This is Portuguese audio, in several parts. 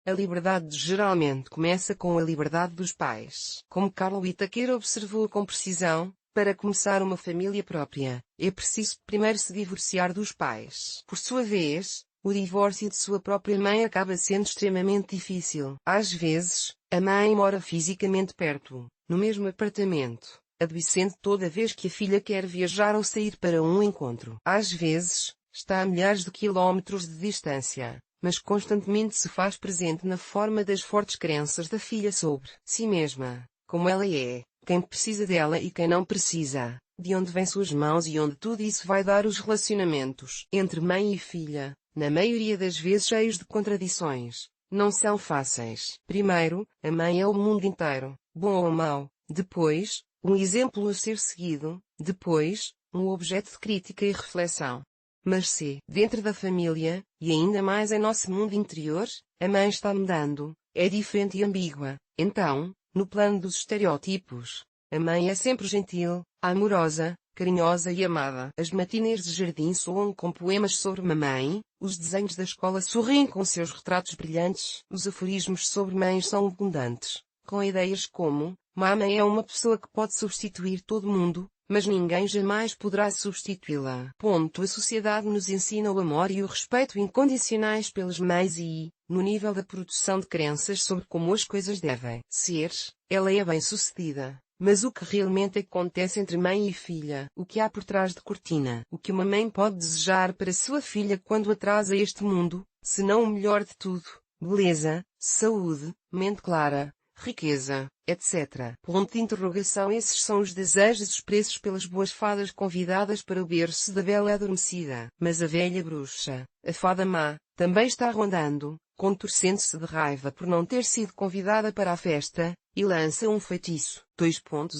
A liberdade geralmente começa com a liberdade dos pais. Como Carl Whittaker observou com precisão, para começar uma família própria, é preciso primeiro se divorciar dos pais. Por sua vez, o divórcio de sua própria mãe acaba sendo extremamente difícil. Às vezes, a mãe mora fisicamente perto, no mesmo apartamento, adoecendo toda vez que a filha quer viajar ou sair para um encontro. Às vezes, está a milhares de quilómetros de distância, mas constantemente se faz presente na forma das fortes crenças da filha sobre si mesma, como ela é, quem precisa dela e quem não precisa, de onde vêm suas mãos e onde tudo isso vai dar. Os relacionamentos entre mãe e filha, na maioria das vezes cheios de contradições, não são fáceis. Primeiro, a mãe é o mundo inteiro, bom ou mau. Depois, um exemplo a ser seguido. Depois, um objeto de crítica e reflexão. Mas se, dentro da família, e ainda mais em nosso mundo interior, a mãe está mudando, é diferente e ambígua, então, no plano dos estereótipos, a mãe é sempre gentil, amorosa, carinhosa e amada. As matinês de jardim soam com poemas sobre mamãe, os desenhos da escola sorriem com seus retratos brilhantes, os aforismos sobre mães são abundantes, com ideias como: mamãe é uma pessoa que pode substituir todo mundo, mas ninguém jamais poderá substituí-la. A sociedade nos ensina o amor e o respeito incondicionais pelas mães e, no nível da produção de crenças sobre como as coisas devem ser, ela é bem-sucedida. Mas o que realmente acontece entre mãe e filha? O que há por trás de cortina? O que uma mãe pode desejar para sua filha quando a traz a este mundo, se não o melhor de tudo: beleza, saúde, mente clara, riqueza, etc. Ponto de interrogação. Esses são os desejos expressos pelas boas fadas convidadas para o berço da bela adormecida. Mas a velha bruxa, a fada má, também está rondando, contorcendo-se de raiva por não ter sido convidada para a festa, e lança um feitiço.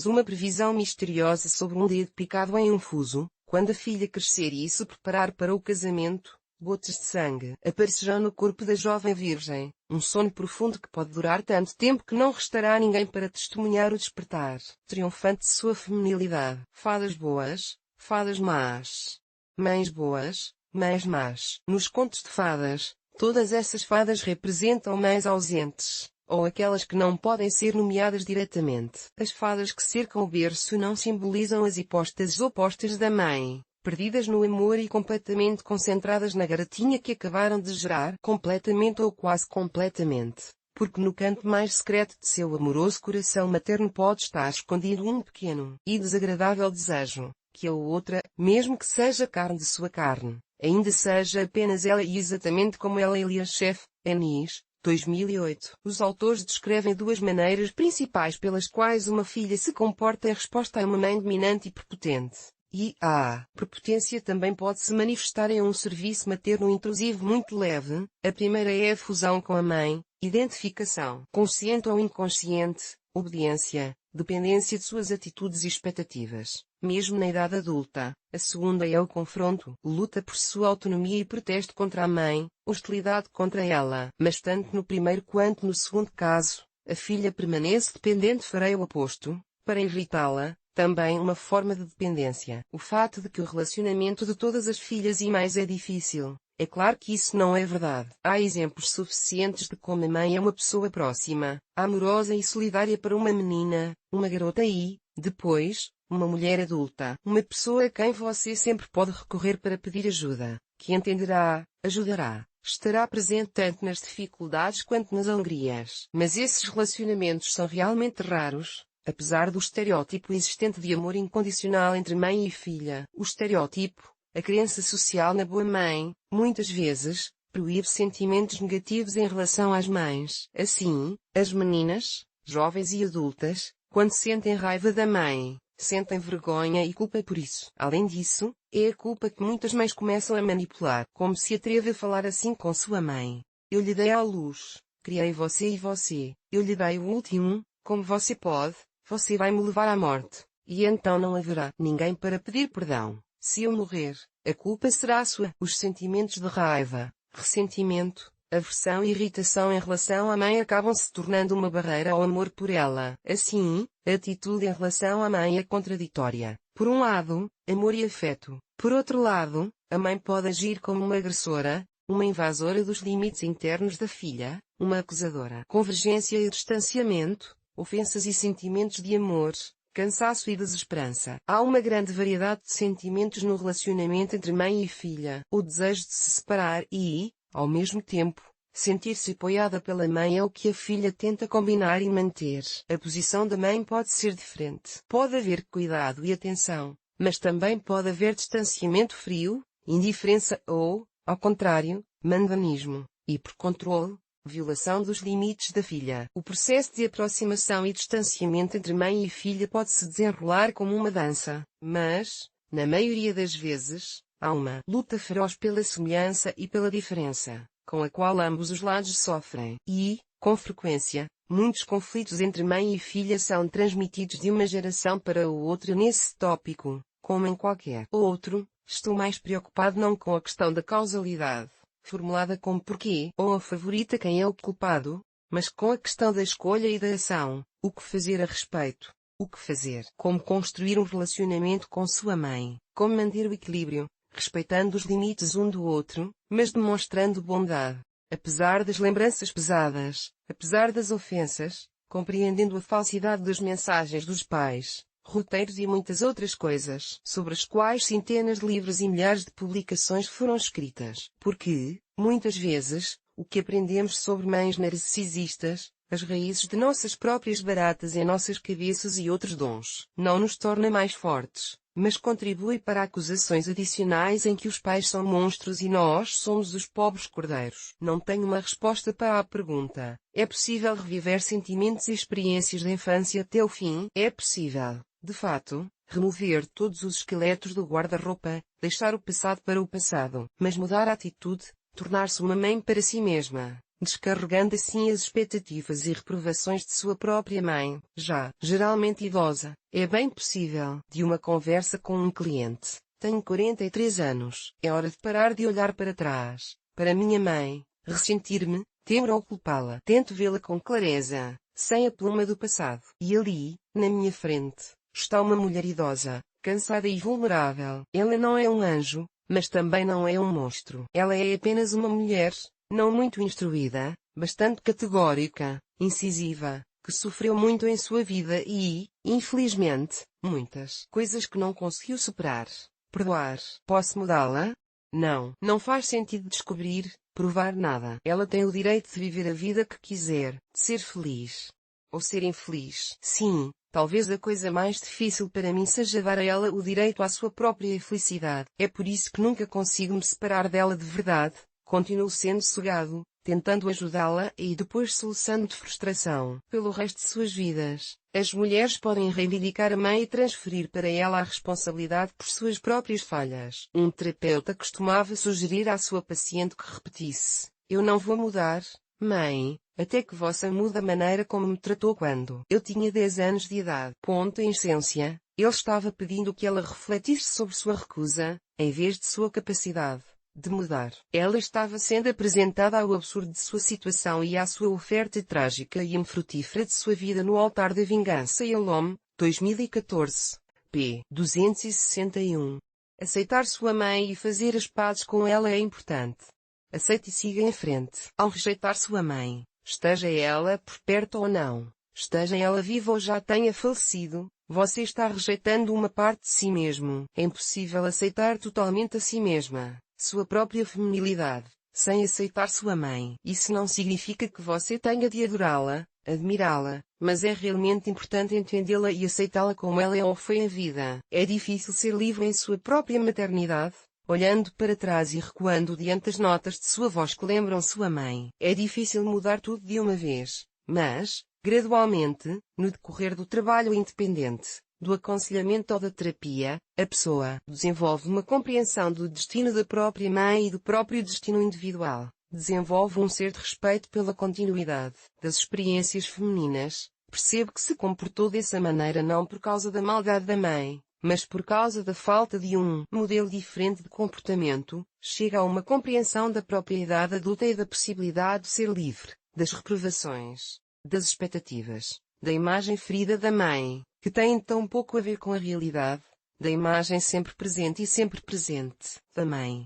Uma previsão misteriosa sobre um dedo picado em um fuso, quando a filha crescer e se preparar para o casamento. Gotas de sangue aparecerão no corpo da jovem virgem, um sono profundo que pode durar tanto tempo que não restará ninguém para testemunhar o despertar triunfante de sua feminilidade. Fadas boas, fadas más. Mães boas, mães más. Nos contos de fadas, todas essas fadas representam mães ausentes, ou aquelas que não podem ser nomeadas diretamente. As fadas que cercam o berço não simbolizam as hipóstases opostas da mãe, perdidas no amor e completamente concentradas na garotinha que acabaram de gerar, completamente ou quase completamente, porque no canto mais secreto de seu amoroso coração materno pode estar escondido um pequeno e desagradável desejo, que a outra, mesmo que seja carne de sua carne, ainda seja apenas ela e exatamente como ela. Elias Sheff, Anis, 2008. Os autores descrevem duas maneiras principais pelas quais uma filha se comporta em resposta a uma mãe dominante e prepotente. E a prepotência também pode se manifestar em um serviço materno intrusivo muito leve. A primeira é a fusão com a mãe, identificação, consciente ou inconsciente, obediência, dependência de suas atitudes e expectativas, mesmo na idade adulta. A segunda é o confronto, luta por sua autonomia e protesto contra a mãe, hostilidade contra ela. Mas tanto no primeiro quanto no segundo caso, a filha permanece dependente. Farei o oposto, para evitá-la. Também uma forma de dependência. O fato de que o relacionamento de todas as filhas e mães é difícil. É claro que isso não é verdade. Há exemplos suficientes de como a mãe é uma pessoa próxima, amorosa e solidária para uma menina, uma garota e, depois, uma mulher adulta. Uma pessoa a quem você sempre pode recorrer para pedir ajuda, que entenderá, ajudará, estará presente tanto nas dificuldades quanto nas alegrias. Mas esses relacionamentos são realmente raros. Apesar do estereótipo existente de amor incondicional entre mãe e filha, o estereótipo, a crença social na boa mãe, muitas vezes, proíbe sentimentos negativos em relação às mães. Assim, as meninas, jovens e adultas, quando sentem raiva da mãe, sentem vergonha e culpa por isso. Além disso, é a culpa que muitas mães começam a manipular. Como se atreve a falar assim com sua mãe? Eu lhe dei à luz, criei você e você, eu lhe dei o último, como você pode? Você vai me levar à morte, e então não haverá ninguém para pedir perdão. Se eu morrer, a culpa será sua. Os sentimentos de raiva, ressentimento, aversão e irritação em relação à mãe acabam se tornando uma barreira ao amor por ela. Assim, a atitude em relação à mãe é contraditória. Por um lado, amor e afeto. Por outro lado, a mãe pode agir como uma agressora, uma invasora dos limites internos da filha, uma acusadora. Convergência e distanciamento, ofensas e sentimentos de amor, cansaço e desesperança. Há uma grande variedade de sentimentos no relacionamento entre mãe e filha. O desejo de se separar e, ao mesmo tempo, sentir-se apoiada pela mãe é o que a filha tenta combinar e manter. A posição da mãe pode ser diferente. Pode haver cuidado e atenção, mas também pode haver distanciamento frio, indiferença ou, ao contrário, mandanismo, hipercontrole, violação dos limites da filha. O processo de aproximação e distanciamento entre mãe e filha pode se desenrolar como uma dança, mas, na maioria das vezes, há uma luta feroz pela semelhança e pela diferença, com a qual ambos os lados sofrem. E, com frequência, muitos conflitos entre mãe e filha são transmitidos de uma geração para a outra. Nesse tópico, como em qualquer outro, estou mais preocupado não com a questão da causalidade, formulada como porquê ou a favorita quem é o culpado, mas com a questão da escolha e da ação, o que fazer a respeito, o que fazer, como construir um relacionamento com sua mãe, como manter o equilíbrio, respeitando os limites um do outro, mas demonstrando bondade, apesar das lembranças pesadas, apesar das ofensas, compreendendo a falsidade das mensagens dos pais, roteiros e muitas outras coisas, sobre as quais centenas de livros e milhares de publicações foram escritas. Porque, muitas vezes, o que aprendemos sobre mães narcisistas, as raízes de nossas próprias baratas em nossas cabeças e outros dons, não nos torna mais fortes, mas contribui para acusações adicionais em que os pais são monstros e nós somos os pobres cordeiros. Não tenho uma resposta para a pergunta: é possível reviver sentimentos e experiências da infância até o fim? É possível, de fato, remover todos os esqueletos do guarda-roupa, deixar o passado para o passado, mas mudar a atitude, tornar-se uma mãe para si mesma, descarregando assim as expectativas e reprovações de sua própria mãe, já geralmente idosa. É bem possível. De uma conversa com um cliente: tenho 43 anos. É hora de parar de olhar para trás, para minha mãe, ressentir-me, temer ou culpá-la. Tento vê-la com clareza, sem a pluma do passado. E ali, na minha frente, está uma mulher idosa, cansada e vulnerável. Ela não é um anjo, mas também não é um monstro. Ela é apenas uma mulher, não muito instruída, bastante categórica, incisiva, que sofreu muito em sua vida e, infelizmente, muitas coisas que não conseguiu superar. Perdoar. Posso mudá-la? Não. Não faz sentido descobrir, provar nada. Ela tem o direito de viver a vida que quiser, de ser feliz. Ou ser infeliz. Sim, talvez a coisa mais difícil para mim seja dar a ela o direito à sua própria felicidade. É por isso que nunca consigo me separar dela de verdade. Continuo sendo cegado, tentando ajudá-la e depois soluçando de frustração. Pelo resto de suas vidas, as mulheres podem reivindicar a mãe e transferir para ela a responsabilidade por suas próprias falhas. Um terapeuta costumava sugerir à sua paciente que repetisse: eu não vou mudar, mãe, até que você mude a maneira como me tratou quando eu tinha 10 anos de idade. Em essência, ele estava pedindo que ela refletisse sobre sua recusa, em vez de sua capacidade de mudar. Ela estava sendo apresentada ao absurdo de sua situação e à sua oferta trágica e infrutífera de sua vida no altar da vingança. Elom, 2014, p. 261. Aceitar sua mãe e fazer as pazes com ela é importante. Aceite e siga em frente. Ao rejeitar sua mãe, esteja ela por perto ou não, esteja ela viva ou já tenha falecido, você está rejeitando uma parte de si mesmo. É impossível aceitar totalmente a si mesma, sua própria feminilidade, sem aceitar sua mãe. Isso não significa que você tenha de adorá-la, admirá-la, mas é realmente importante entendê-la e aceitá-la como ela é ou foi em vida. É difícil ser livre em sua própria maternidade, olhando para trás e recuando diante das notas de sua voz que lembram sua mãe. É difícil mudar tudo de uma vez, mas, gradualmente, no decorrer do trabalho independente, do aconselhamento ou da terapia, a pessoa desenvolve uma compreensão do destino da própria mãe e do próprio destino individual. Desenvolve um ser de respeito pela continuidade das experiências femininas. Percebe que se comportou dessa maneira não por causa da maldade da mãe, mas por causa da falta de um modelo diferente de comportamento. Chega a uma compreensão da própria idade adulta e da possibilidade de ser livre das reprovações, das expectativas, da imagem ferida da mãe, que tem tão pouco a ver com a realidade, da imagem sempre presente e sempre presente da mãe,